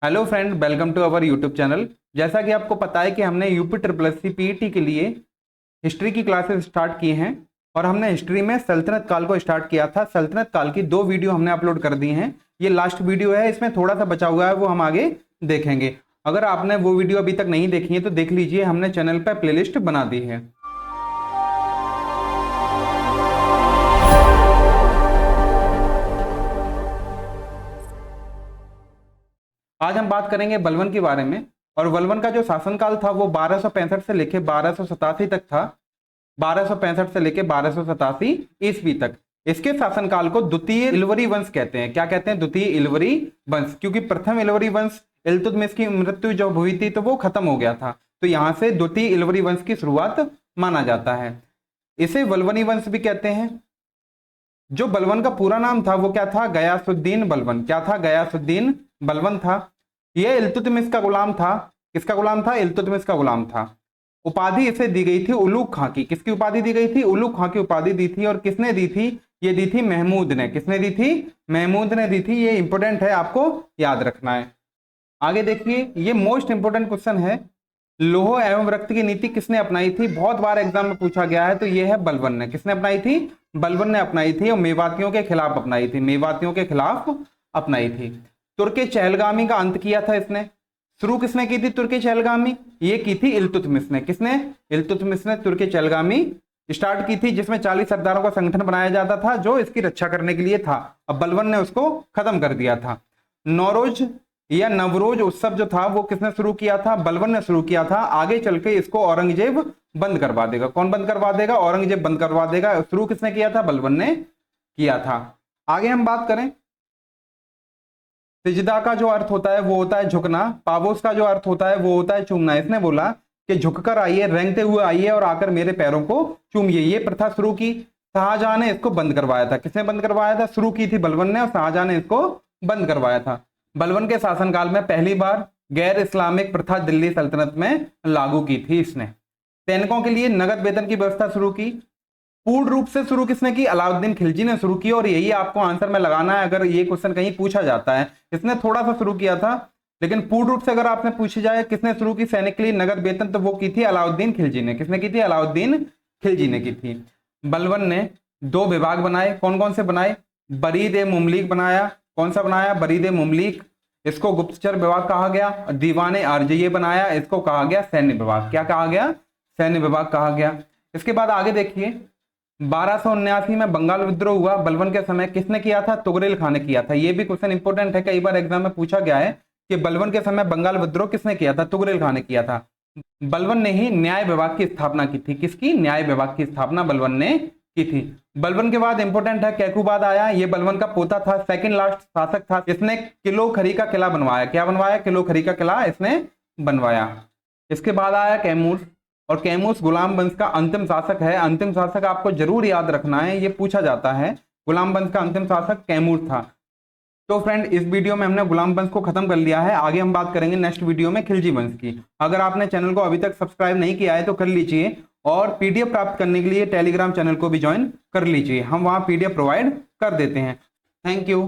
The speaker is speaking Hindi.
Hello friend, welcome to our YouTube channel. जैसा कि आपको पता है कि हमने UP triple S C PET के लिए हिस्ट्री की क्लासेस स्टार्ट की हैं और हमने हिस्ट्री में सल्तनत काल को स्टार्ट किया था। सल्तनत काल की 2 वीडियो हमने अपलोड कर दी हैं। ये लास्ट वीडियो है, इसमें थोड़ा सा बचा हुआ है, वो हम आगे देखेंगे। अगर आपने वो वीडियो अभी तक नहीं देखी है तो देख लीजिए, हमने चैनल पर प्लेलिस्ट बना दी है। आज हम बात करेंगे बलबन के बारे में। और बलबन का जो शासनकाल था वो 1265 से लेके 1287 तक था। 1265 से लेके 1287 ईस्वी तक। इसके शासनकाल को द्वितीय इल्वरी वंश कहते हैं। क्या कहते हैं? द्वितीय इल्वरी वंश, क्योंकि प्रथम इल्वरी वंश इल्तुतमिश की मृत्यु जब हुई थी तो वो खत्म हो गया था, तो यहां से द्वितीय इल्वरी वंश की शुरुआत माना जाता है। इसे बलबनी वंश भी कहते हैं। जो बलबन का पूरा नाम था वो क्या था? गयासुद्दीन बलबन। क्या था? गयासुद्दीन बलबन था। यह इल्तुतमिश का गुलाम था। किसका गुलाम था? इल्तुतमिश का गुलाम था। उपाधि इसे दी गई थी उलूग खां की। किसकी उपाधि दी गई थी? उलूग खां की उपाधि दी थी। और किसने दी थी? ये दी थी महमूद ने। किसने दी थी? महमूद ने दी थी। ये इंपोर्टेंट है, आपको याद रखना है। आगे देखिए, ये मोस्ट इंपोर्टेंट क्वेश्चन है। लोह एवं रक्त की नीति किसने अपनाई थी? बहुत बार एग्जाम में पूछा गया है, तो ये है बलबन ने। किसने अपनाई थी? बलबन ने अपनाई थी, और मेवातियों के खिलाफ अपनाई थी। मेवातियों के खिलाफ अपनाई थी। तुर्के चहलगामी का अंत किया था इसने। शुरू किसने की थी तुर्के चहलगामी? ये की थी इल्तुतमिश ने। किसने? इल्तुतमिश ने तुर्के चहलगामी स्टार्ट की थी, जिसमें 40 सरदारों का संगठन बनाया जाता था जो इसकी रक्षा करने के लिए था। अब बलबन ने उसको खत्म कर दिया था। नौरोज या नवरोज उत्सव जो था वो किसने शुरू किया था? बलबन ने शुरू किया था। आगे चल के इसको औरंगजेब बंद करवा देगा। कौन बंद करवा देगा? औरंगजेब बंद करवा देगा। शुरू किसने किया था? बलबन ने किया था। आगे हम बात करें, सिजदा का जो अर्थ होता है वो होता है झुकना। पावोस का जो अर्थ होता है वो होता है चूमना। इसने बोला कि झुककर आइए, रेंगते हुए आइए और आकर मेरे पैरों को चूमिए। ये प्रथा शुरू की। शाहजहां ने इसको बंद करवाया था। किसने बंद करवाया था? शुरू की थी बलबन ने, और शाहजहां ने इसको बंद करवाया था। बलबन के शासनकाल में पहली बार गैर इस्लामिक प्रथा दिल्ली सल्तनत में लागू की थी इसने। सैनिकों के लिए नगद वेतन की व्यवस्था शुरू की। पूर्ण रूप से शुरू किसने की? अलाउद्दीन खिलजी ने शुरू की। और यही आपको आंसर में लगाना है अगर ये क्वेश्चन कहीं पूछा जाता है। इसने थोड़ा सा शुरू किया था, लेकिन पूर्ण रूप से अगर आपने पूछी जाए किसने शुरू की सैनिक के लिए नगद वेतन, तो वो की थी अलाउद्दीन खिलजी ने। किसने की थी? अलाउद्दीन खिलजी ने की थी। बलबन ने 2 विभाग बनाए। कौन कौन से बनाए? बरीद ए मुमलिक बनाया। कौन सा बनाया? बरीद ए मुमलिक। इसको गुप्तचर विभाग कहा गया। दीवाने आरजीए बनाया। इसको कहा गया सैन्य विभाग। क्या कहा गया? सैन्य विभाग कहा गया। इसके बाद आगे देखिए, 1279 में बंगाल विद्रोह हुआ। बलबन के समय किसने किया था? तुगरेल खां ने किया था। यह भी क्वेश्चन इंपोर्टेंट है, कई बार एग्जाम में पूछा गया है कि बलबन के समय बंगाल विद्रोह किसने किया था? तुगरेल खां ने किया था। बलबन ने ही न्याय विभाग की स्थापना की थी। किसकी? न्याय विभाग की स्थापना बलबन ने की थी। बलबन के बाद इंपोर्टेंट है कैकुबाद आया। ये बलबन का पोता था, सेकंड लास्ट शासक था। इसने किलो खरी का किला बनवाया। क्या बनवाया? किलो खरी का किला इसने बनवाया। इसके बाद आया कैमूर, और कैमूस गुलाम वंश का अंतिम शासक है। अंतिम शासक आपको जरूर याद रखना है, ये पूछा जाता है। गुलाम वंश का अंतिम शासक कैमूर था। तो फ्रेंड, इस वीडियो में हमने गुलाम वंश को खत्म कर लिया है। आगे हम बात करेंगे नेक्स्ट वीडियो में खिलजी वंश की। अगर आपने चैनल को अभी तक सब्सक्राइब नहीं किया है तो कर लीजिए, और पीडीएफ प्राप्त करने के लिए टेलीग्राम चैनल को भी ज्वाइन कर लीजिए। हम वहां पीडीएफ प्रोवाइड कर देते हैं। Thank you.